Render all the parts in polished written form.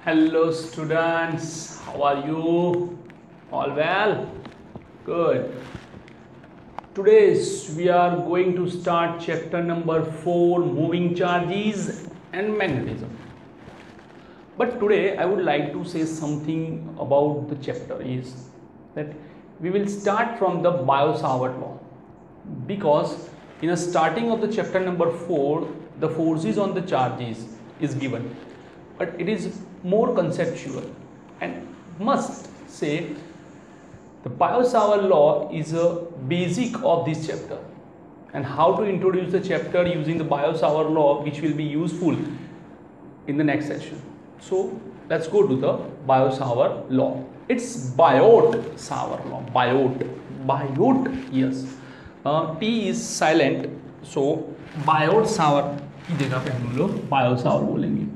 Hello students, how are you? All well? Good. Today we are going to start chapter number 4, moving charges and magnetism. But today I would like to say something about the chapter is that we will start from the Biot-Savart law, because in a starting of the chapter number 4 the forces on the charges is given, but it is more conceptual, and must say the Biot-Savart law is a basic of this chapter, and how to introduce the chapter using the Biot-Savart law, which will be useful in the next session. So let's go to the Biot-Savart law. It's Biot-Savart law. Biot, yes. T is silent, so Biot-Savart की जगह पे हम लोग Biot-Savart बोलेंगे.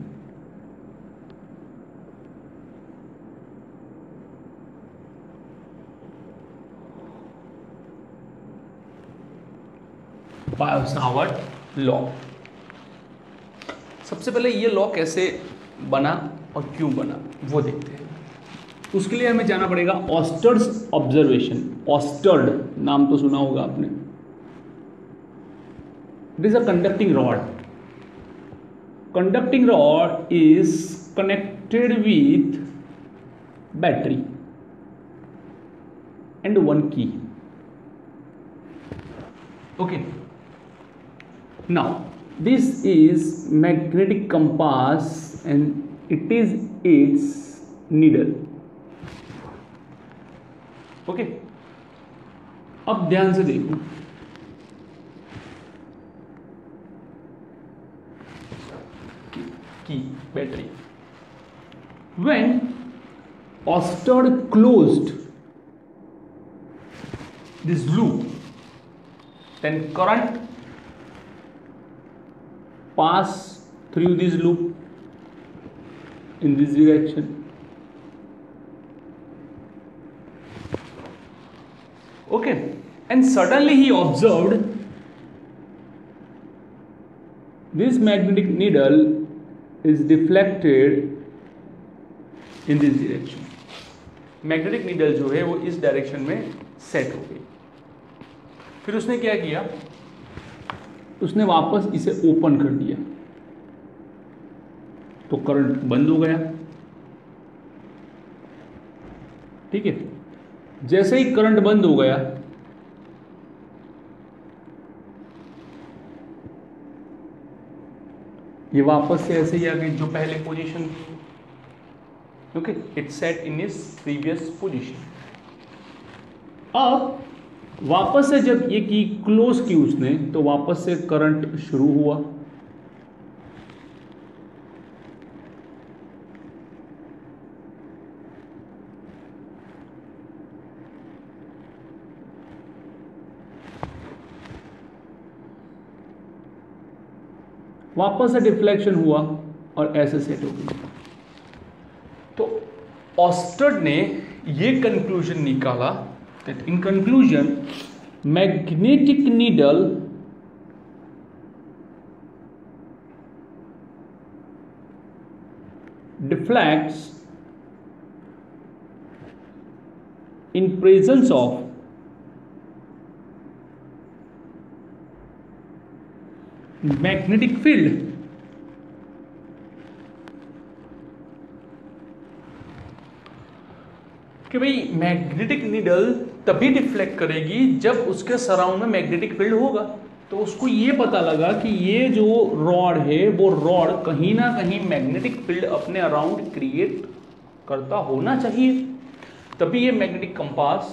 Biot-Savart law. सबसे पहले ये law कैसे बना और क्यों बना वो देखते हैं. उसके लिए हमें जाना पड़ेगा ऑस्टर्स ऑब्जर्वेशन. ऑस्टर्ड नाम तो सुना होगा आपने. It is a conducting rod. Conducting rod is connected with battery and one की. Okay. Now this is magnetic compass and it is its needle. Okay. अब ध्यान से देखो. की battery. When Oersted closed this loop, then current pass through this loop in this direction. Okay, and suddenly he observed this magnetic needle is deflected in this direction. Magnetic needle जो है वो इस direction में set हो गई. फिर उसने क्या किया, उसने वापस इसे ओपन कर दिया तो करंट बंद हो गया. ठीक है. जैसे ही करंट बंद हो गया ये वापस से ऐसे ही आ गई जो पहले पोजीशन थी. Okay. It set in is previous position. अब वापस से जब ये की क्लोज की उसने तो वापस से करंट शुरू हुआ. वापस से डिफ्लेक्शन हुआ और ऐसे सेट हो गई. तो ऑस्टर्ड ने ये कंक्लूजन निकाला that in conclusion magnetic needle deflects in presence of magnetic field. कि भाई मैग्नेटिक नीडल तभी डिफ्लेक्ट करेगी जब उसके सराउंड में मैग्नेटिक फील्ड होगा. तो उसको ये पता लगा कि ये जो रॉड है वो रॉड कहीं ना कहीं मैग्नेटिक फील्ड अपने अराउंड क्रिएट करता होना चाहिए, तभी ये मैग्नेटिक कंपास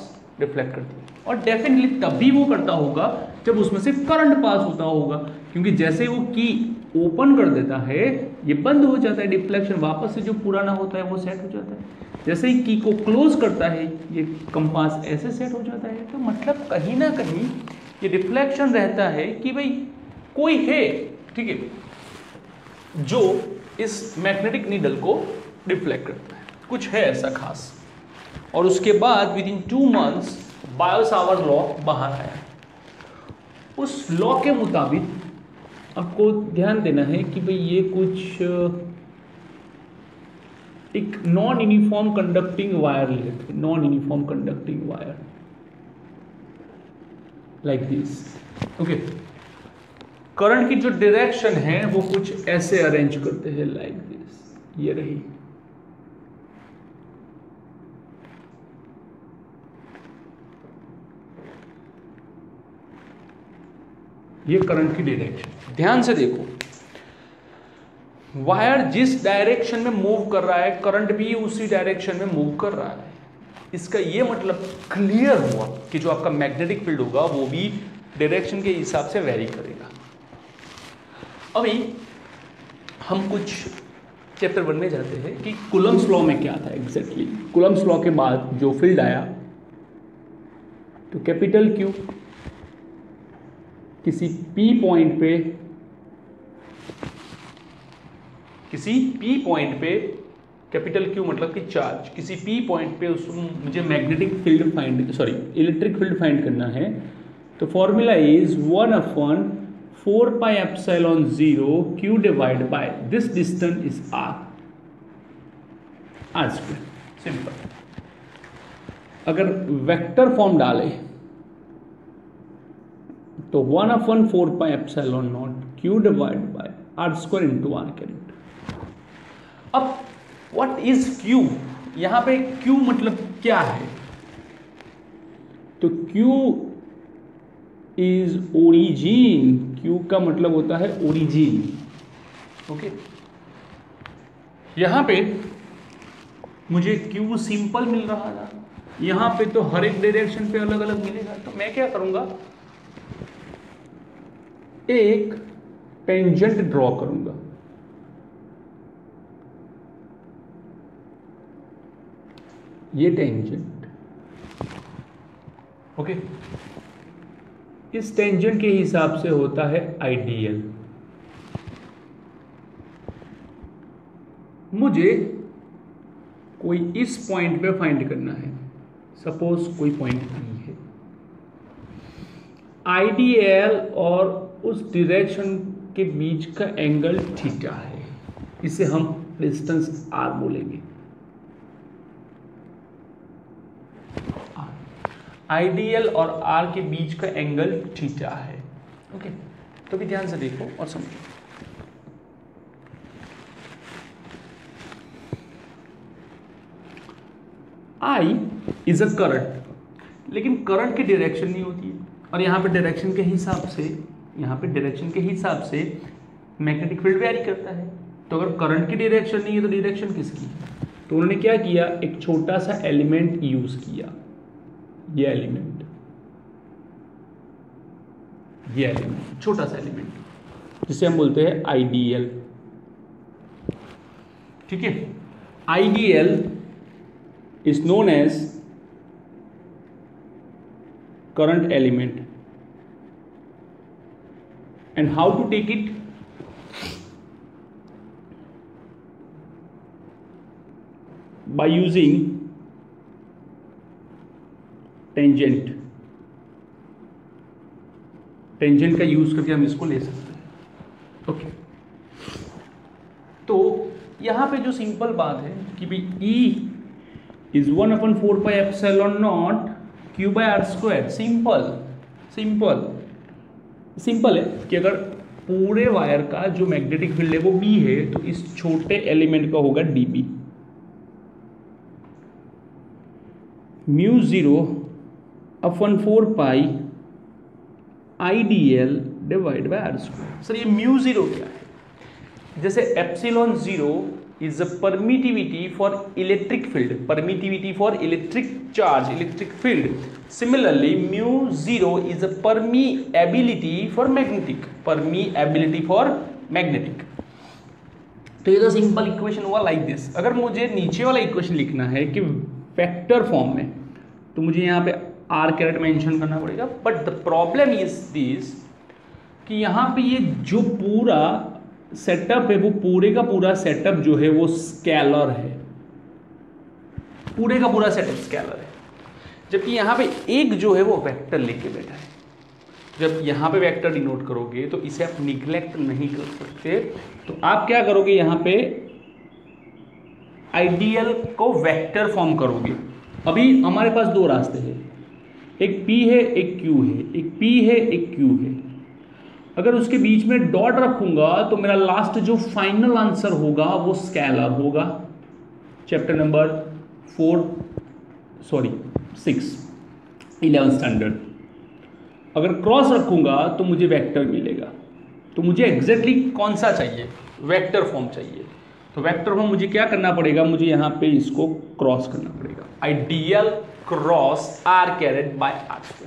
रिफ्लेक्ट करती है. और डेफिनेटली तभी वो करता होगा जब उसमें से करंट पास होता होगा, क्योंकि जैसे वो की ओपन कर देता है ये बंद हो जाता है. डिफ्लेक्शन वापस से जो पुराना होता है वो सेट हो जाता है. जैसे ही की को क्लोज करता है ये कंपास ऐसे सेट हो जाता है. तो मतलब कहीं ना कहीं ये रिफ्लेक्शन रहता है कि भाई कोई है, ठीक है, जो इस मैग्नेटिक नीडल को डिफ्लेक्ट करता है. कुछ है ऐसा खास. और उसके बाद with in 2 months Biot-Savart law बाहर आया. उस लॉ के मुताबिक आपको ध्यान देना है कि भाई ये कुछ एक नॉन यूनिफॉर्म कंडक्टिंग वायर लेते हैं, non uniform conducting wire like this. Okay, current की जो डायरेक्शन है वो कुछ ऐसे अरेंज करते हैं लाइक दिस, ये रही। ये करंट की डायरेक्शन, ध्यान से देखो, वायर जिस डायरेक्शन में मूव कर रहा है करंट भी उसी डायरेक्शन में मूव कर रहा है। इसका ये मतलब क्लियर हुआ कि जो आपका मैग्नेटिक फील्ड होगा वो भी डायरेक्शन के हिसाब से वेरी करेगा। अभी हम कुछ चैप्टर 1 में जाते हैं कि कूलम्ब्स लॉ में क्या था एग्जैक्टली। कूलम्ब्स लॉ के बाद जो फील्ड आया तो कैपिटल क्यू किसी P पॉइंट पे कैपिटल क्यू मतलब कि चार्ज, किसी P पॉइंट पे उसमें मुझे magnetic field electric field find करना है। तो formula is 1/4πε0 q divide by this distance is r square. Simple. अगर वेक्टर फॉर्म डाले तो 1/4πε0 q divide by r square into r character. अब व्हाट इज q? यहां पे q मतलब क्या है? तो q इज ओरिजिन। q का मतलब होता है ओरिजिन। ओके, यहां पे मुझे q सिंपल मिल रहा था, यहां पे तो हर एक डायरेक्शन पे अलग अलग मिलेगा। तो मैं क्या करूंगा, एक टेंजेंट ड्रॉ करूंगा। ये टेंजेंट, ओके, इस टेंजेंट के हिसाब से होता है आइडियल। मुझे कोई इस पॉइंट पे फाइंड करना है, सपोज कोई पॉइंट P है। आइडियल और उस डायरेक्शन के बीच का एंगल थीटा है, इसे हम डिस्टेंस r बोलेंगे। आइडियल और r के बीच का एंगल थीटा है। ओके, तो भी ध्यान से देखो और समझो। I इज अ करंट, लेकिन करंट की डायरेक्शन नहीं होती है, और यहाँ पे डायरेक्शन के हिसाब से मैग्नेटिक फील्ड वेरी करता है। तो अगर करंट की डायरेक्शन नहीं है तो डायरेक्शन किसकी? तो उन्होंने क्या किया, एक छोटा सा एलिमेंट यूज किया। ये एलिमेंट छोटा सा एलिमेंट जिसे हम बोलते हैं आइडियल। ठीक है, ideal is known as current element. And how to take it? By using tangent का यूज करके हम इसको ले सकते हैं। ओके, तो यहां पे जो सिंपल बात है कि भाई E इज 1/4πε0 q/r²। सिंपल है कि अगर पूरे वायर का जो मैग्नेटिक फील्ड है वो B है तो इस छोटे एलिमेंट का होगा dB। μ0/4π ideal divide by r square. Sir ये μ0 क्या है? जैसे ε0 is a permittivity for electric field, permittivity for electric charge, electric field. Similarly μ0 is a permeability for magnetic, तो ये तो सिंपल इक्वेशन हुआ लाइक दिस। अगर मुझे नीचे वाला इक्वेशन लिखना है कि वेक्टर फॉर्म में, तो मुझे यहाँ पे r कैरेट मेंशन करना पड़ेगा। But the problem is this कि यहाँ पे ये जो पूरा सेटअप है वो पूरे का पूरा सेटअप जो है वो स्केलर है, पूरे का पूरा सेटअप स्केलर है, जबकि यहाँ पे एक जो है वो वेक्टर लेके बैठा है। जब यहाँ पे वेक्टर डिनोट करोगे तो इसे आप निग्लेक्ट नहीं कर सकते। तो आप क्या करोगे, यहाँ पे आइडियल को वेक्टर फॉर्म करोगे। अभी हमारे पास दो रास्ते हैं, एक P है एक Q है, एक P है एक Q है। अगर उसके बीच में डॉट रखूंगा तो मेरा लास्ट जो फाइनल आंसर होगा वो स्केलर होगा। Chapter number 6 11 standard. अगर क्रॉस रखूंगा तो मुझे वेक्टर मिलेगा। तो मुझे एग्जैक्टली कौन सा चाहिए, वेक्टर फॉर्म चाहिए। तो वेक्टर फॉर्म मुझे क्या करना पड़ेगा, मुझे यहाँ पे इसको क्रॉस करना पड़ेगा। Ideal cross r caret by r²।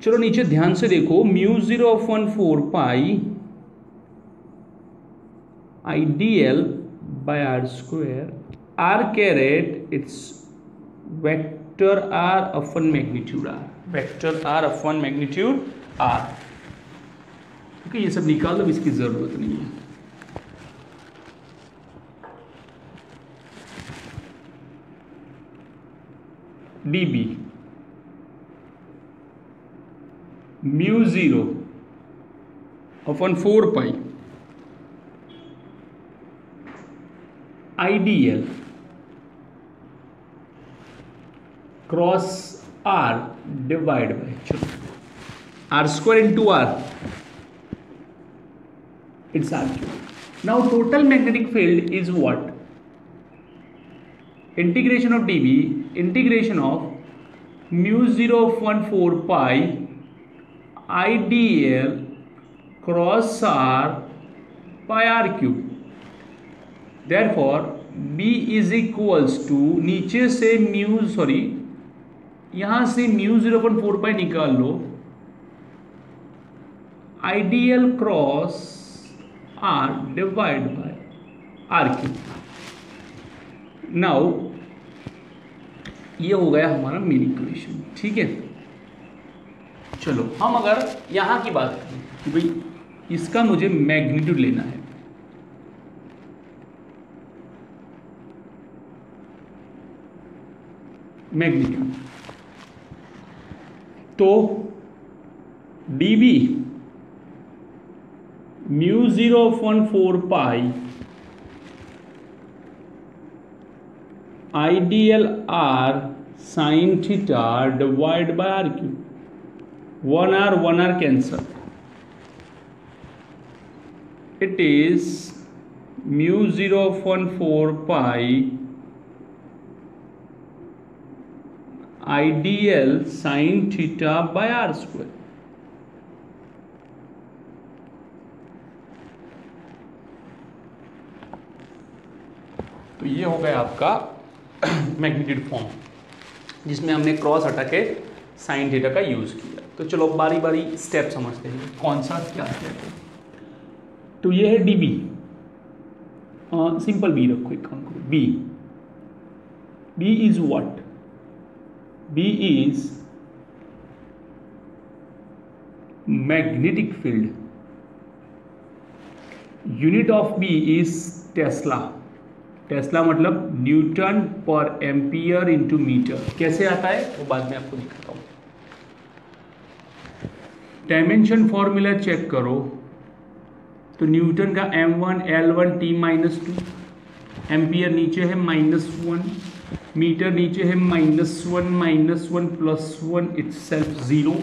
चलो नीचे ध्यान से देखो, μ0/4 pi ideal by r², r caret it's vector r अपन मैग्नीट्यूड r, वेक्टर r अपन मैग्नीट्यूड r। ठीक है, ये सब निकाल दो, इसकी जरूरत नहीं है। dB μ0/4 pi ideal cross r divide by, चलो r² into r, it's r²। now total magnetic field is what? integration of dB, integration of μ0/4 pi ideal cross r by r³। therefore B is equals to, नीचे से यहां से μ0/4 pi निकाल लो, ideal cross r divide by r³। Now ये हो गया हमारा मेन इक्वेशन। ठीक है, चलो हम अगर यहां की बात करें कि भाई इसका मुझे मैग्नीट्यूड लेना है, मैग्नीट्यूड, तो dB μ0/4 pi ideal r sine theta divide by r³। 1r cancel, it is μ0/4 pi ideal sine theta by r²। तो ये हो गया आपका मैग्नीट्यूड फॉर्म, जिसमें हमने क्रॉस हटा के साइन थीटा का यूज किया। तो चलो बारी बारी स्टेप समझते हैं कौन सा क्या स्टेप है। तो ये है dB, सिंपल B रखो, एक काम करो, B is what? B is magnetic field. Unit of B is Tesla. Tesla मतलब न्यूटन पर एम्पियर इंटू मीटर। कैसे आता है वो बाद में आपको दिखाता हूं। डायमेंशन फॉर्मूला चेक करो तो न्यूटन का m1 L1 T-2, एम्पियर नीचे है -1, मीटर नीचे है -1 +1 इटसेल्फ 0,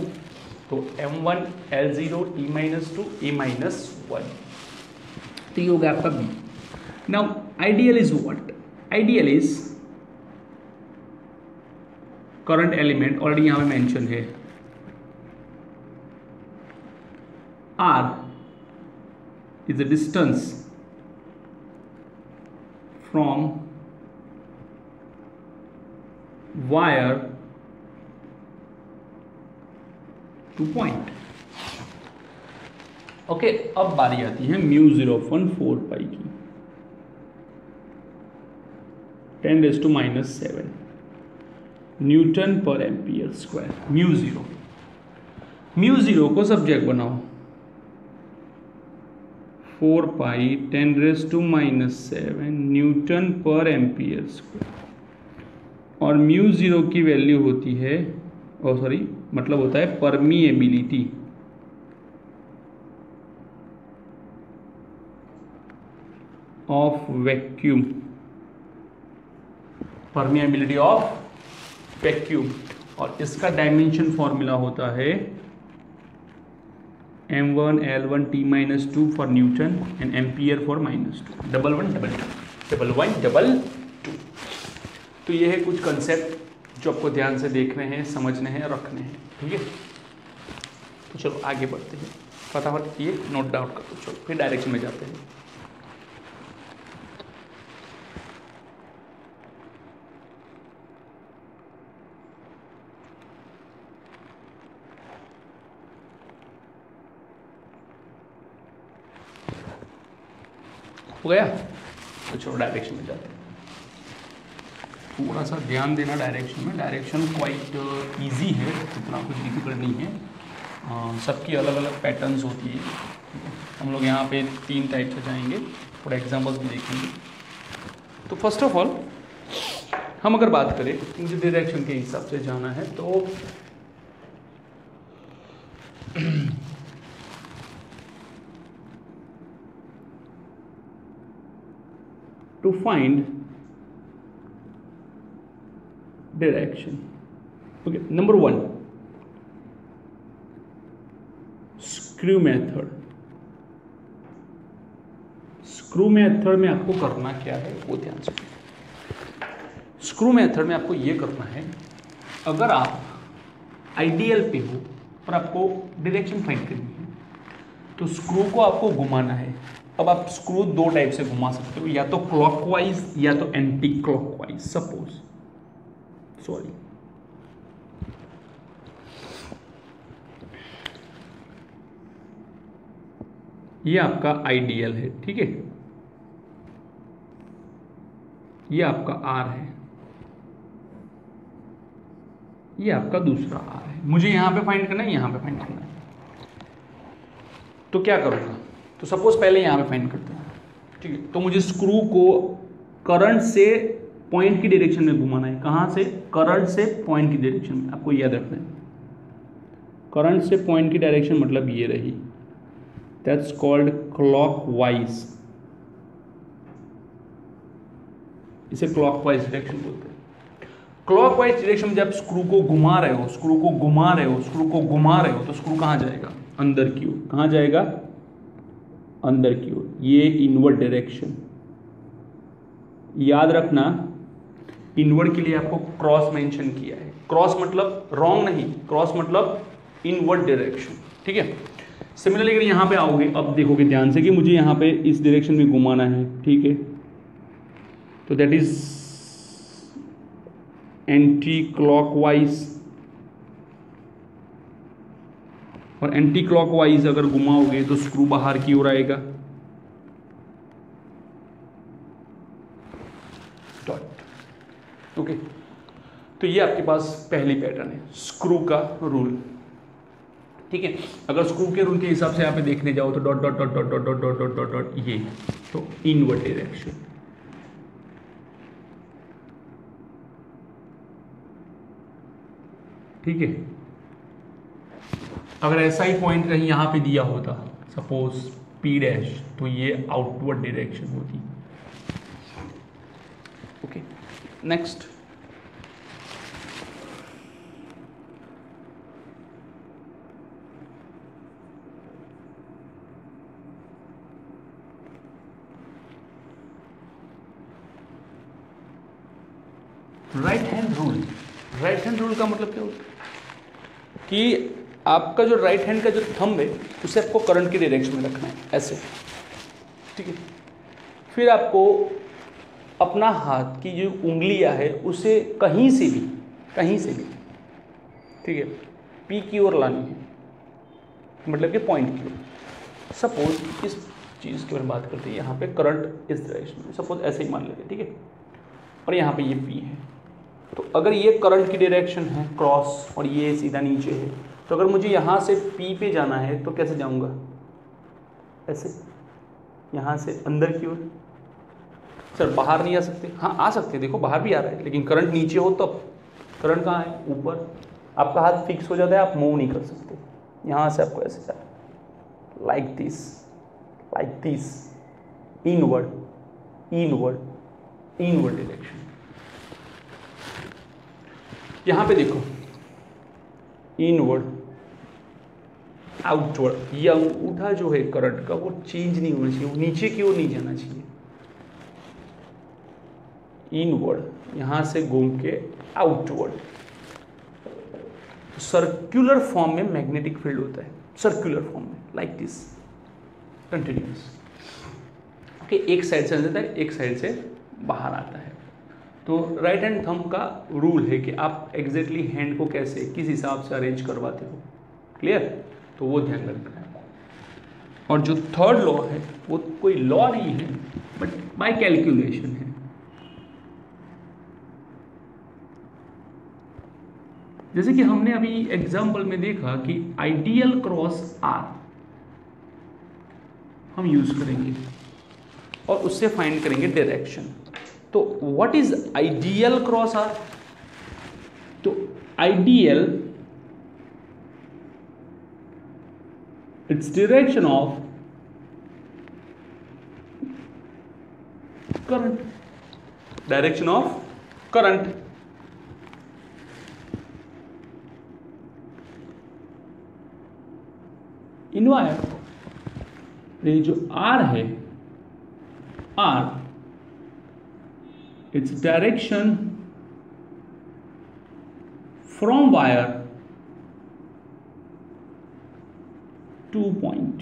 तो m1 L0 T-2 A-1। तो ये हो गया आपका B। Now ideal is what? Ideal is current element, already यहां पे मेंशन है, R is the distance from wire to point। Okay, अब बारी आती है μ0/4 पाई की, 10⁻⁻⁷ न्यूटन पर एम्पियर स्क्वायर। μ0 को सब्जेक्ट बनाओ, 4 पाई 10⁻⁷ न्यूटन पर एम्पियर स्क्वायर, और μ0 की वैल्यू होती है, मतलब होता है permeability. Of vacuum, permeability of vacuum, और इसका डायमेंशन फॉर्मूला होता है m1 L1 T-2 for Newton and ampere for -2, double 1 double 2 double 1 double 2। तो ये है कुछ कंसेप्ट जो आपको ध्यान से देखने हैं, समझने हैं, रखने हैं, ठीक है। तो चलो आगे बढ़ते हैं, फटाफट ये नोट डाउन कर दो, चलो फिर डायरेक्शन में जाते हैं। हो गया, तो चलो डायरेक्शन में जाते हैं। थोड़ा सा ध्यान देना डायरेक्शन में, डायरेक्शन क्वाइट इजी है, इतना कुछ डिफिकल्ट नहीं है। सबकी अलग अलग पैटर्न्स होती है। हम लोग यहाँ पे 3 टाइप से जाएंगे, थोड़ा एग्जांपल्स भी देखेंगे। तो फर्स्ट ऑफ ऑल हम अगर बात करें मुझे डायरेक्शन के हिसाब से जाना है, तो to find direction, okay, number 1 screw method। Screw method में आपको करना क्या है वो ध्यान से। स्क्रू मेथड में आपको ये करना है, अगर आप आइडियल पे हो और आपको डायरेक्शन फाइंड करनी है, तो स्क्रू को आपको घुमाना है। अब आप स्क्रू 2 टाइप से घुमा सकते हो, या तो क्लॉकवाइज या तो एंटी क्लॉकवाइज। सपोज सॉरी, ये आपका आइडियल है, ठीक है, ये आपका आर है, ये आपका दूसरा आर है। मुझे यहां पे फाइंड करना है, यहां पे फाइंड करना है। तो क्या करूंगा, तो सपोज पहले यहां पे फाइंड करते हैं, ठीक है। तो मुझे स्क्रू को करंट से पॉइंट की डायरेक्शन में घुमाना है। कहां से? करंट से पॉइंट की डायरेक्शन में। आपको याद रखना है, करंट से पॉइंट की डायरेक्शन मतलब ये रही, दैट्स कॉल्ड क्लॉकवाइज। इसे क्लॉकवाइज डायरेक्शन बोलते हैं। क्लॉकवाइज डायरेक्शन में जब स्क्रू को घुमा रहे हो, स्क्रू को घुमा रहे हो, स्क्रू को घुमा रहे हो, तो स्क्रू कहां जाएगा? अंदर की ओर। कहां जाएगा? अंदर की ओर। ये इनवर्ड डायरेक्शन। याद रखना, इनवर्ड के लिए आपको क्रॉस मेंशन किया है। क्रॉस मतलब रॉन्ग नहीं, क्रॉस मतलब इनवर्ड डायरेक्शन, ठीक है। सिमिलरली अगर यहां पे आओगे, अब देखोगे ध्यान से कि मुझे यहां पे इस डायरेक्शन में घुमाना है, ठीक है, तो दैट इज एंटी क्लॉकवाइज। और एंटी क्लॉकवाइज अगर घुमाओगे तो स्क्रू बाहर की ओर आएगा। डॉट। ओके, तो ये आपके पास पहली पैटर्न है, स्क्रू का रूल, ठीक है। अगर स्क्रू के रूल के हिसाब से यहाँ पे देखने जाओ तो dot dot dot dot dot dot dot dot dot dot, ये तो इनवर्ड डायरेक्शन। ठीक है। अगर ऐसा ही पॉइंट कहीं यहाँ पे दिया होता, सपोज P डैश, तो ये आउटवर्ड डायरेक्शन होती। Okay, next right hand rule. Right hand rule का मतलब क्या होता है कि आपका जो राइट हैंड का जो थंब है उसे आपको करंट की डायरेक्शन में रखना है, ऐसे, ठीक है। फिर आपको अपना हाथ की जो उंगलियां है उसे कहीं से भी, ठीक है, पी की ओर लानी है, मतलब कि पॉइंट की ओर। सपोज इस चीज़ की ओर बात करते हैं, यहाँ पे करंट इस डायरेक्शन में, सपोज ऐसे ही मान लेते हैं, ठीक है, और यहाँ पे ये पी है। तो अगर ये करंट की डायरेक्शन है क्रॉस और ये सीधा नीचे है, तो अगर मुझे यहाँ से पी पे जाना है तो कैसे जाऊँगा? ऐसे, यहाँ से अंदर की ओर। सर बाहर नहीं आ सकते? हाँ आ सकते, देखो बाहर भी आ रहा है, लेकिन करंट नीचे हो तब। करंट कहाँ है? ऊपर। आपका हाथ फिक्स हो जाता है, आप मूव नहीं कर सकते। यहाँ से आपको ऐसे जाना, like this, inward, inward direction. यहां पे देखो इनवर्ड, आउटवर्ड, ये अंगूठा जो है करंट का वो चेंज नहीं होना चाहिए, वो नीचे की ओर नहीं जाना चाहिए। इनवर्ड यहां से घूम के आउटवर्ड। सर्कुलर फॉर्म में मैग्नेटिक फील्ड होता है, सर्कुलर फॉर्म में लाइक दिस, कंटिन्यूस। ओके, एक साइड से अंदर है, एक साइड से बाहर आता है। तो राइट हैंड थंब का रूल है कि आप एग्जैक्टली हैंड को कैसे किस हिसाब से अरेंज करवाते हो, क्लियर? तो वो ध्यान रखना है। और जो थर्ड लॉ है वो कोई लॉ नहीं है बट बाय कैलकुलेशन है। जैसे कि हमने अभी एग्जाम्पल में देखा कि आइडियल क्रॉस आर हम यूज करेंगे और उससे फाइंड करेंगे डायरेक्शन। तो what is ideal cross R? तो ideal it's direction of current, direction of current. In wire ये जो आर है, R it's direction from wire to point.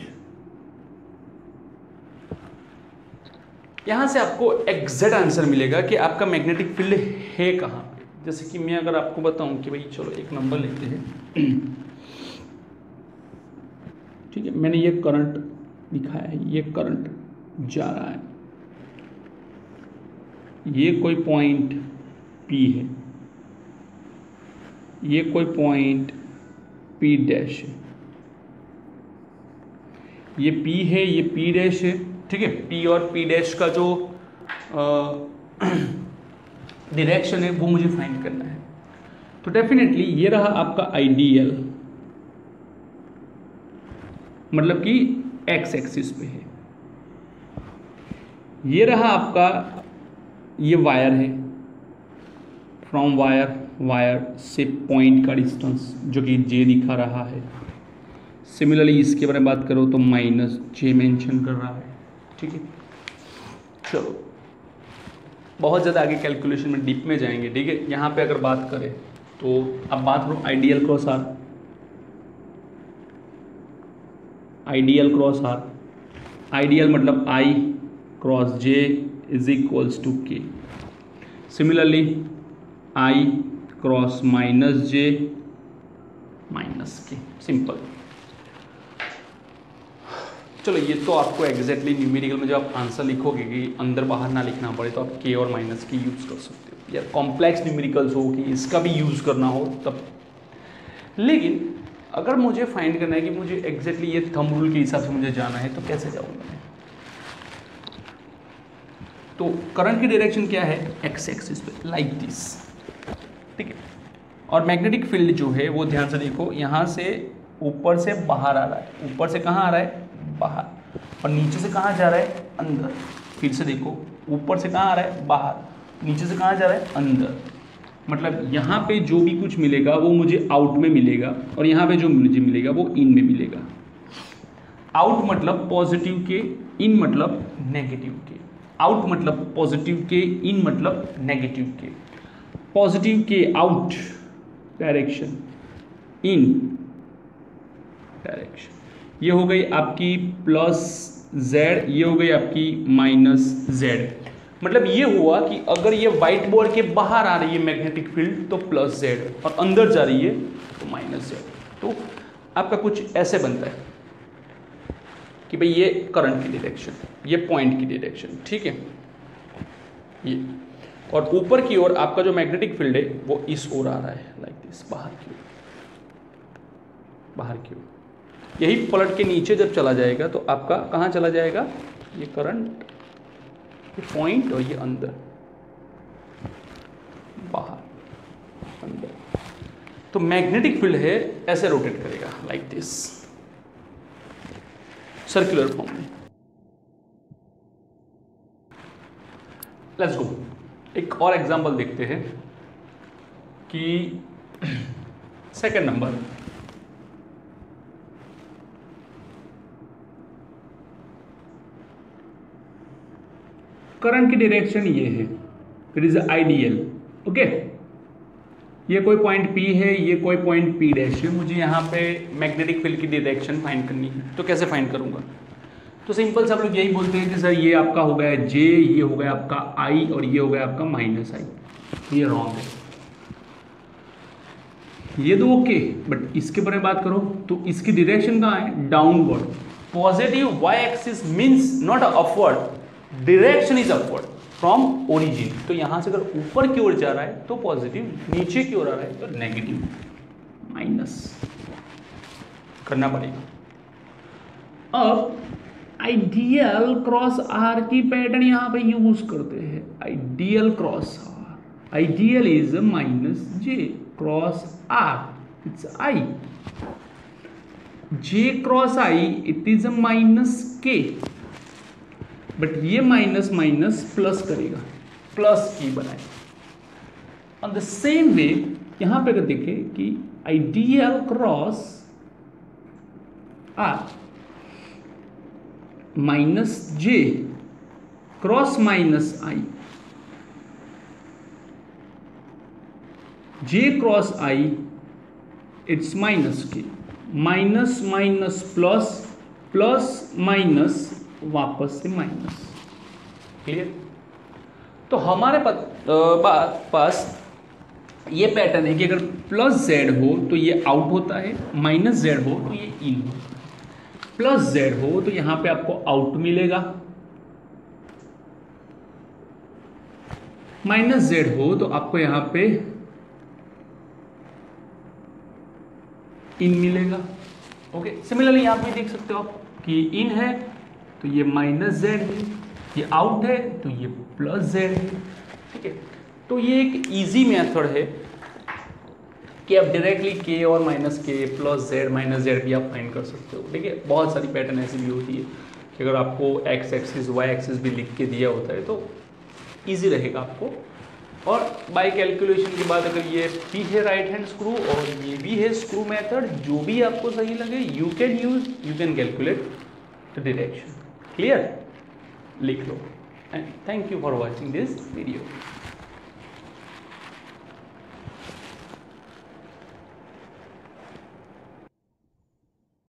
यहां से आपको एग्जैक्ट आंसर मिलेगा कि आपका मैग्नेटिक फील्ड है कहां पे। जैसे कि मैं अगर आपको बताऊं कि भाई चलो एक नंबर लेते हैं, ठीक है, मैंने ये करंट दिखाया है, ये करंट जा रहा है, ये कोई पॉइंट P है, ये कोई पॉइंट P डैश है, ये P है, ये P डैश है, ठीक है। P और P डैश का जो डायरेक्शन है वो मुझे फाइंड करना है। तो डेफिनेटली ये रहा आपका आइडियल, मतलब कि एक्स एक्सिस पे है। ये रहा आपका, ये वायर है, फ्रॉम वायर, वायर से पॉइंट का डिस्टेंस जो कि J दिखा रहा है। सिमिलरली इसके बारे में बात करो तो -J मेंशन कर रहा है, ठीक है। चलो बहुत ज़्यादा आगे कैलकुलेशन में डीप में जाएंगे, ठीक है। यहाँ पे अगर बात करें तो अब बात करो ideal cross R. Ideal cross R, ideal मतलब I cross J is equals to K। Similarly I cross -J -K, simple. चलो ये तो आपको एग्जैक्टली न्यूमेरिकल में जब आप आंसर लिखोगे कि अंदर बाहर ना लिखना पड़े तो आप K और -K यूज़ कर सकते हो, या कॉम्प्लेक्स न्यूमेरिकल्स हो कि इसका भी यूज़ करना हो तब। लेकिन अगर मुझे फाइंड करना है कि मुझे एग्जैक्टली ये थंब रूल के हिसाब से मुझे जाना है तो कैसे जाऊंगा मैं? तो करंट की डायरेक्शन क्या है? एक्स एक्सिस पे, लाइक दिस, ठीक है। और मैग्नेटिक फील्ड जो है वो ध्यान से देखो, यहाँ से ऊपर से बाहर आ रहा है। ऊपर से कहाँ आ रहा है? बाहर। और नीचे से कहाँ जा रहा है? अंदर। फिर से देखो, ऊपर से कहाँ आ रहा है? बाहर। नीचे से कहाँ जा रहा है? अंदर। मतलब यहाँ पे जो भी कुछ मिलेगा वो मुझे आउट में मिलेगा, और यहाँ पे जो मुझे मिलेगा वो इन में मिलेगा। आउट मतलब पॉजिटिव के, इन मतलब नेगेटिव के। आउट मतलब पॉजिटिव के, इन मतलब नेगेटिव के। पॉजिटिव के आउट डायरेक्शन, इन डायरेक्शन। ये हो गई आपकी +Z, ये हो गई आपकी -Z। मतलब ये हुआ कि अगर ये व्हाइट बोर्ड के बाहर आ रही है मैग्नेटिक फील्ड तो +Z, और अंदर जा रही है तो -Z। तो आपका कुछ ऐसे बनता है कि भाई ये करंट की डायरेक्शन, ये पॉइंट की डायरेक्शन, ठीक है। ये और ऊपर की ओर आपका जो मैग्नेटिक फील्ड है वो इस ओर आ रहा है, लाइक दिस, बाहर की ओर, बाहर की ओर। यही पलट के नीचे जब चला जाएगा तो आपका कहाँ चला जाएगा? ये करंट, ये पॉइंट, और ये अंदर, बाहर, अंदर। तो मैग्नेटिक फील्ड है ऐसे रोटेट करेगा, लाइक दिस, सर्कुलर फॉर्म में। लेट्स गो, एक और एग्जांपल देखते हैं कि सेकंड नंबर, करंट की डायरेक्शन ये है, इट इज आइडियल। ओके, ये कोई पॉइंट P है, ये कोई पॉइंट P डैश है, मुझे यहाँ पे मैग्नेटिक फील्ड की डायरेक्शन फाइंड करनी है। तो कैसे फाइंड करूँगा? तो सिंपल सब लोग यही बोलते हैं कि सर ये आपका हो गया J, ये हो गया आपका I और ये हो गया आपका -I। ये रॉन्ग है, ये दो ओके, बट इसके बारे में बात करो तो इसकी डायरेक्शन कहाँ है? Downward. Positive y axis means not upward, direction is upward from origin. तो यहां से अगर ऊपर की ओर जा रहा है तो पॉजिटिव, नीचे की ओर आ रहा है तो नेगेटिव, माइनस करना पड़ेगा। अब आइडियल क्रॉस आर की पैटर्न यहां पे यूज करते हैं, ideal cross R, ideal is -J cross R, it's I, J cross I it is -K, but ये माइनस माइनस प्लस करेगा, प्लस की बनाए। ऑन द सेम वे यहां पे अगर देखें कि ideal cross R -J cross -I, J cross I it's -K, minus minus plus, plus minus वापस से माइनस। क्लियर? तो हमारे पास ये पैटर्न है कि अगर +Z हो तो ये आउट होता है, -Z हो तो ये इन होता है। +Z हो तो यहां पे आपको आउट मिलेगा, -Z हो तो आपको यहां पे इन मिलेगा। ओके, सिमिलरली यहां पे देख सकते हो आप कि इन है तो ये -Z है, ये आउट है तो ये +Z है। ठीक है, तो ये एक इजी मेथड है कि आप डायरेक्टली K और -K +Z -Z भी आप फाइंड कर सकते हो। ठीक है, बहुत सारी पैटर्न ऐसी भी होती है कि अगर आपको x एक्सिस y एक्सिस भी लिख के दिया होता है तो इजी रहेगा आपको। और बाय कैलकुलेशन के बाद अगर ये P है राइट हैंड स्क्रू और ये भी है स्क्रू मेथड, जो भी आपको सही लगे you can calculate the direction. Clear? लिख लो। And thank you for watching this video.